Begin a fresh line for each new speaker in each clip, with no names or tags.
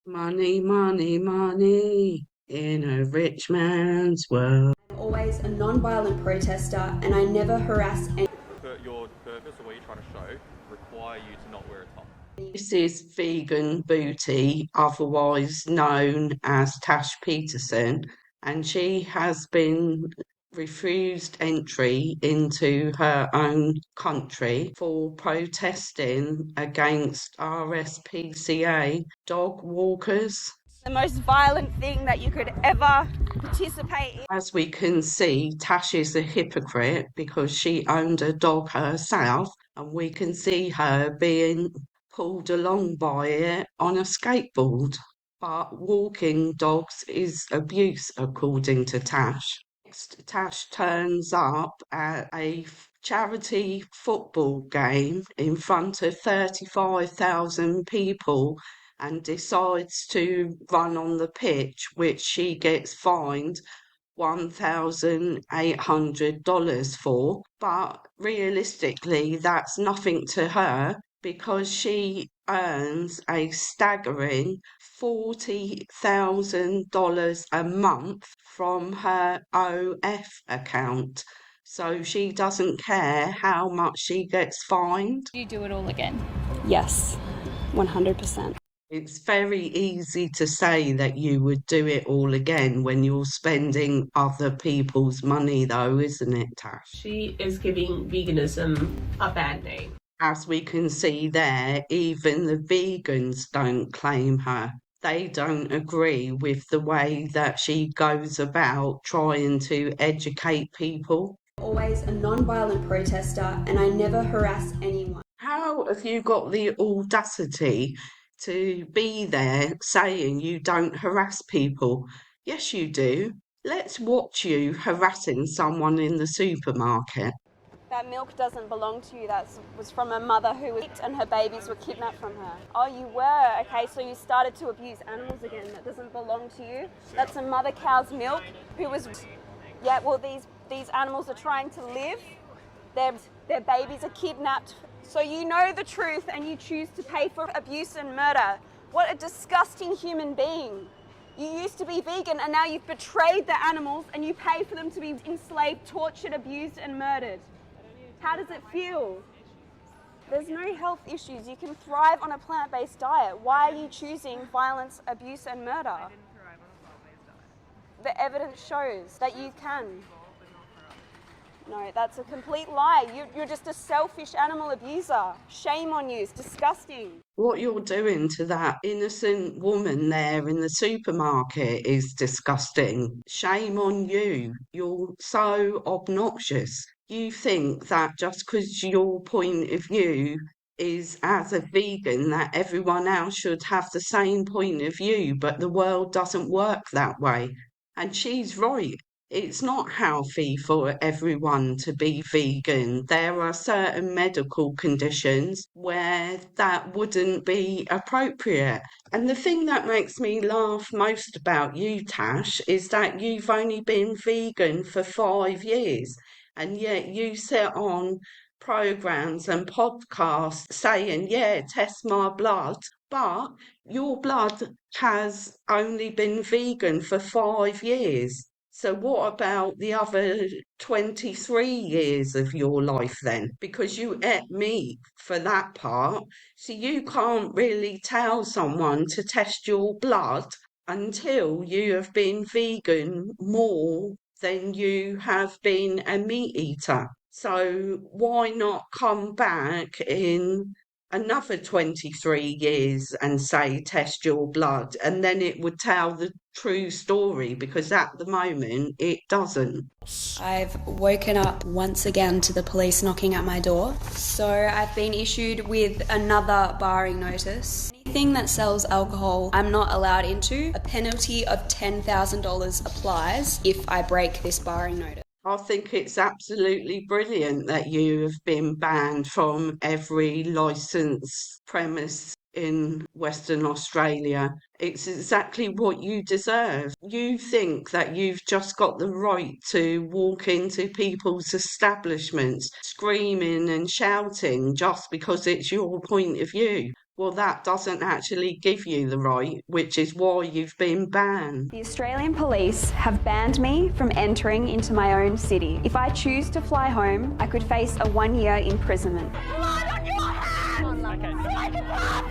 Money, money, money in a rich man's world.
Always a non-violent protester, and I never harass anyone.
Your purpose or what you're trying to show require you to not wear a top.
This is Vegan Booty, otherwise known as Tash Peterson, and she has been refused entry into her own country for protesting against RSPCA dog walkers.
The most violent thing that you could ever participate in.
As we can see, Tash is a hypocrite because she owned a dog herself, and we can see her being pulled along by it on a skateboard. But walking dogs is abuse, according to Tash. Next, Tash turns up at a charity football game in front of 35,000 people and decides to run on the pitch, which she gets fined $1,800 for. But realistically, that's nothing to her because she earns a staggering $40,000 a month from her OF account. So she doesn't care how much she gets fined.
You do it all again.
Yes, 100%.
It's very easy to say that you would do it all again when you're spending other people's money, though, isn't it, Tash?
She is giving veganism a bad name.
As we can see there, even the vegans don't claim her. They don't agree with the way that she goes about trying to educate people.
Always a non-violent protester, and I never harass anyone.
How have you got the audacity to be there saying you don't harass people? Yes, you do. Let's watch you harassing someone in the supermarket.
That milk doesn't belong to you. That was from a mother who was and her babies were kidnapped from her. Oh, you were? Okay, so you started to abuse animals again. That doesn't belong to you. That's a mother cow's milk who was... Yeah, well, these animals are trying to live. Their babies are kidnapped. So you know the truth and you choose to pay for abuse and murder. What a disgusting human being. You used to be vegan and now you've betrayed the animals and you pay for them to be enslaved, tortured, abused and murdered. How does it feel? There's no health issues. You can thrive on a plant-based diet. Why are you choosing violence, abuse and murder? The evidence shows that you can. No, that's a complete lie. You're just a selfish animal abuser. Shame on you. It's disgusting.
What you're doing to that innocent woman there in the supermarket is disgusting. Shame on you. You're so obnoxious. You think that just because your point of view is as a vegan that everyone else should have the same point of view, but the world doesn't work that way. And she's right. It's not healthy for everyone to be vegan. There are certain medical conditions where that wouldn't be appropriate. And the thing that makes me laugh most about you, Tash, is that you've only been vegan for 5 years, and yet you sit on programs and podcasts saying, yeah, test my blood, but your blood has only been vegan for 5 years. So what about the other 23 years of your life then? Because you ate meat for that part. So you can't really tell someone to test your blood until you have been vegan more than you have been a meat eater. So why not come back in another 23 years and say test your blood, and then it would tell the true story, because at the moment it doesn't.
I've woken up once again to the police knocking at my door. So I've been issued with another barring notice. Anything that sells alcohol, I'm not allowed into. A penalty of $10,000 applies if I break this barring notice.
I think it's absolutely brilliant that you have been banned from every licensed premise in Western Australia. It's exactly what you deserve. You think that you've just got the right to walk into people's establishments screaming and shouting just because it's your point of view. Well, that doesn't actually give you the right, which is why you've been banned.
The Australian police have banned me from entering into my own city. If I choose to fly home, I could face a 1-year imprisonment. Blood on your hands! Okay. Psychopath!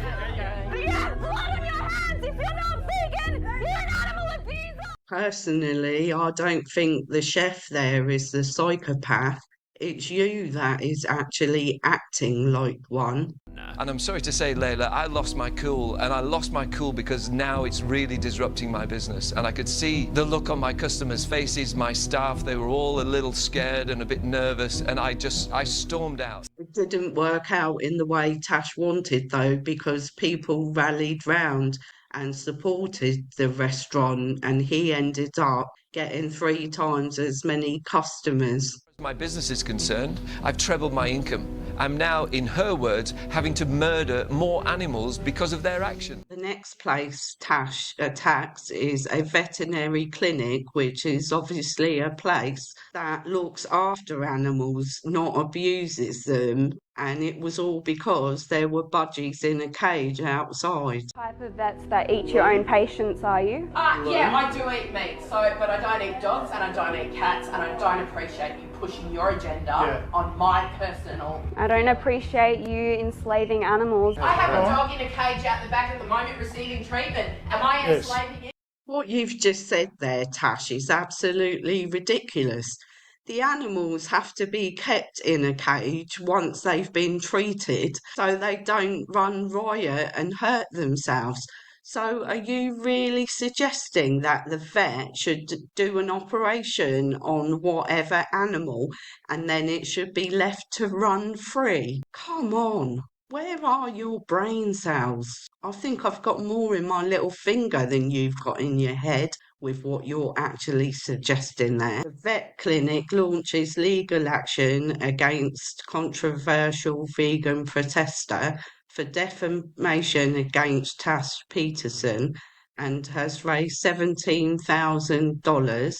Yes, blood on your hands! If you're not vegan, you're an animal abuser!
Personally, I don't think the chef there is the psychopath. It's you that is actually acting like one.
And I'm sorry to say, Layla, I lost my cool, and I lost my cool because now it's really disrupting my business. And I could see the look on my customers' faces, my staff, they were all a little scared and a bit nervous, and I stormed out.
It didn't work out in the way Tash wanted, though, because people rallied round and supported the restaurant, and he ended up getting 3 times as many customers.
As my business is concerned, I've trebled my income. I'm now, in her words, having to murder more animals because of their action.
The next place Tash attacks is a veterinary clinic, which is obviously a place that looks after animals, not abuses them. And it was all because there were budgies in a cage outside.
Type of vets that eat your own patients, are you?
Yeah, I do eat meat, but I don't eat dogs and I don't eat cats, and I don't appreciate you pushing your agenda on my personal.
I don't appreciate you enslaving animals.
I have a dog in a cage out the back at the moment receiving treatment. Am I enslaving it?
What you've just said there, Tash, is absolutely ridiculous. The animals have to be kept in a cage once they've been treated so they don't run riot and hurt themselves. So are you really suggesting that the vet should do an operation on whatever animal and then it should be left to run free? Come on. Where are your brain cells? I think I've got more in my little finger than you've got in your head with what you're actually suggesting there. The vet clinic launches legal action against controversial vegan protester for defamation against Tash Peterson and has raised $17,000.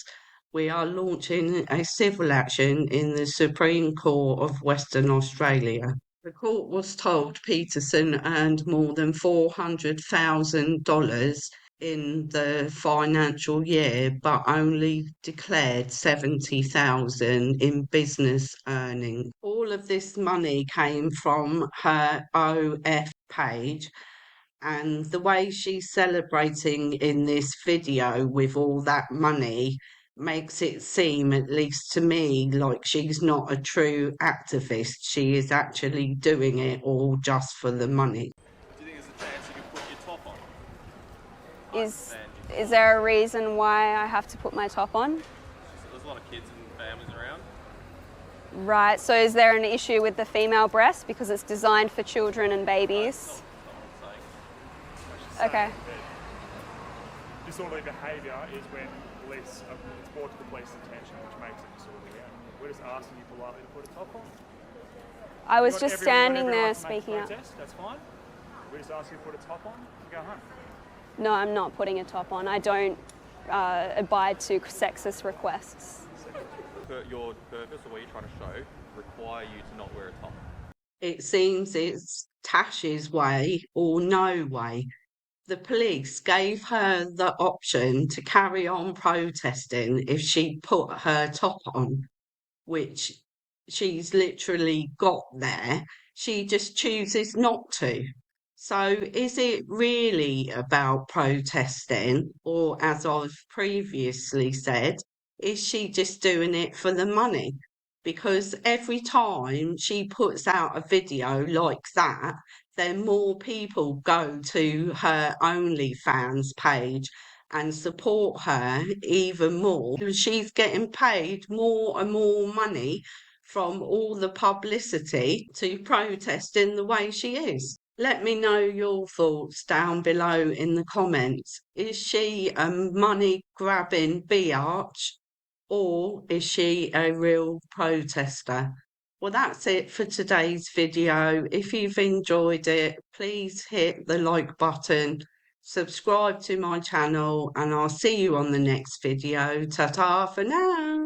We are launching a civil action in the Supreme Court of Western Australia. The court was told Peterson earned more than $400,000 in the financial year, but only declared 70,000 in business earnings. All of this money came from her OF page, and the way she's celebrating in this video with all that money makes it seem, at least to me, like she's not a true activist. She is actually doing it all just for the money.
Do you think there's a chance you can put your top on?
Is there a reason why I have to put my top on?
There's a lot of kids and families around.
Right, so is there an issue with the female breast because it's designed for children and babies? Okay.
Disorderly behaviour is when it's brought to the police attention, which makes it disorderly. We're just asking you politely to put a top on.
I was just standing there speaking up.
That's fine. We just ask you to put a top on and go home.
No, I'm not putting a top on. I don't abide to sexist requests.
Your purpose or what you're trying to show require you to not wear a top.
It seems it's Tash's way or no way. The police gave her the option to carry on protesting if she put her top on, which she's literally got there. She just chooses not to. So is it really about protesting, or as I've previously said, is she just doing it for the money? Because every time she puts out a video like that, then more people go to her OnlyFans page and support her even more. She's getting paid more and more money from all the publicity to protest in the way she is. Let me know your thoughts down below in the comments. Is she a money-grabbing biatch, or is she a real protester? Well, that's it for today's video. If you've enjoyed it, please hit the like button, subscribe to my channel, and I'll see you on the next video. Ta-ta for now.